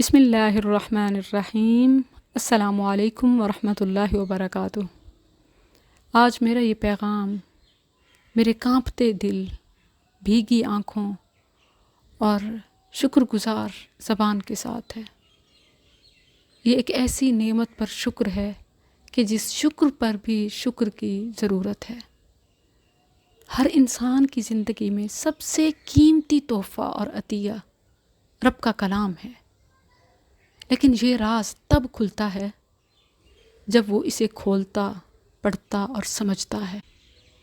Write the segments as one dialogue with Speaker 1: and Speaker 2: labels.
Speaker 1: بسم اللہ الرحمن الرحیم۔ السلام علیکم ورحمۃ اللہ وبرکاتہ۔ آج میرا یہ پیغام میرے کانپتے دل، بھیگی آنکھوں اور شکر گزار زبان کے ساتھ ہے۔ یہ ایک ایسی نعمت پر شکر ہے کہ جس شکر پر بھی شکر کی ضرورت ہے۔ ہر انسان کی زندگی میں سب سے قیمتی تحفہ اور عطیہ رب کا کلام ہے، لیکن یہ راز تب کھلتا ہے جب وہ اسے کھولتا، پڑھتا اور سمجھتا ہے۔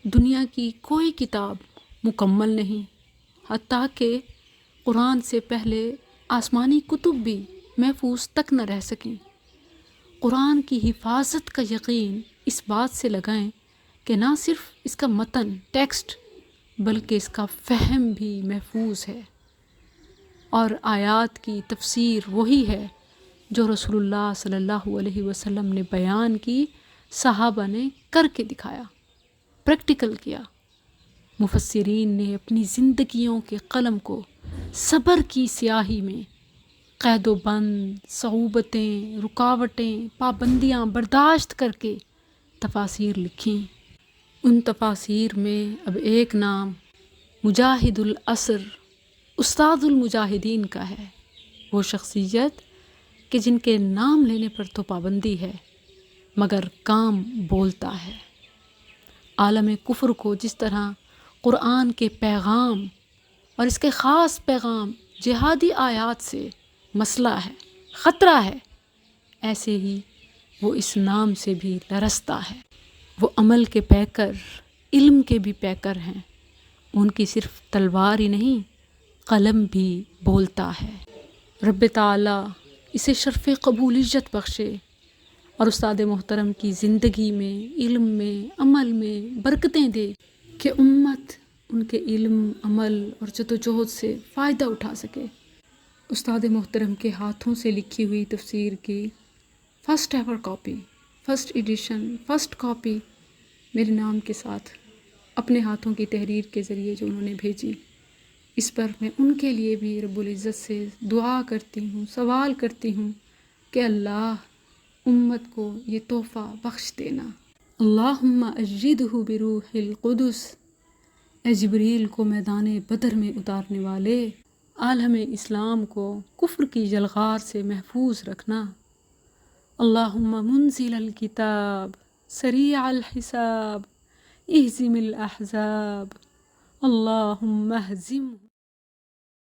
Speaker 1: دنیا کی کوئی کتاب مکمل نہیں، حتیٰ کہ قرآن سے پہلے آسمانی کتب بھی محفوظ تک نہ رہ سکیں۔ قرآن کی حفاظت کا یقین اس بات سے لگائیں کہ نہ صرف اس کا متن، ٹیکسٹ، بلکہ اس کا فہم بھی محفوظ ہے، اور آیات کی تفسیر وہی ہے جو رسول اللہ صلی اللہ علیہ وسلم نے بیان کی، صحابہ نے کر کے دکھایا، پریکٹیکل کیا۔ مفسرین نے اپنی زندگیوں کے قلم کو صبر کی سیاہی میں قید و بند، صعوبتیں، رکاوٹیں، پابندیاں برداشت کر کے تفاسیر لکھیں۔ ان تفاسیر میں اب ایک نام مجاہد العصر، استاد المجاہدین کا ہے، وہ شخصیت کہ جن کے نام لینے پر تو پابندی ہے مگر کام بولتا ہے۔ عالم کفر کو جس طرح قرآن کے پیغام اور اس کے خاص پیغام جہادی آیات سے مسئلہ ہے، خطرہ ہے، ایسے ہی وہ اس نام سے بھی لرزتا ہے۔ وہ عمل کے پیکر، علم کے بھی پیکر ہیں، ان کی صرف تلوار ہی نہیں، قلم بھی بولتا ہے۔ رب تعالیٰ اسے شرف قبولیت بخشے اور استاد محترم کی زندگی میں، علم میں، عمل میں برکتیں دے کہ امت ان کے علم، عمل اور جدوجہد سے فائدہ اٹھا سکے۔ استاد محترم کے ہاتھوں سے لکھی ہوئی تفسیر کی first ever copy, first edition, first copy میرے نام کے ساتھ اپنے ہاتھوں کی تحریر کے ذریعے جو انہوں نے بھیجی، اس پر میں ان کے لیے بھی رب العزت سے دعا کرتی ہوں، سوال کرتی ہوں کہ اللہ امت کو یہ تحفہ بخش دینا۔ اللہم اجدہ بروح القدس، اے جبریل کو میدان بدر میں اتارنے والے، عالم اسلام کو کفر کی جلغار سے محفوظ رکھنا۔ اللہم منزل الکتاب، سریع الحساب، اہزم الاحزاب، اللہم اہزم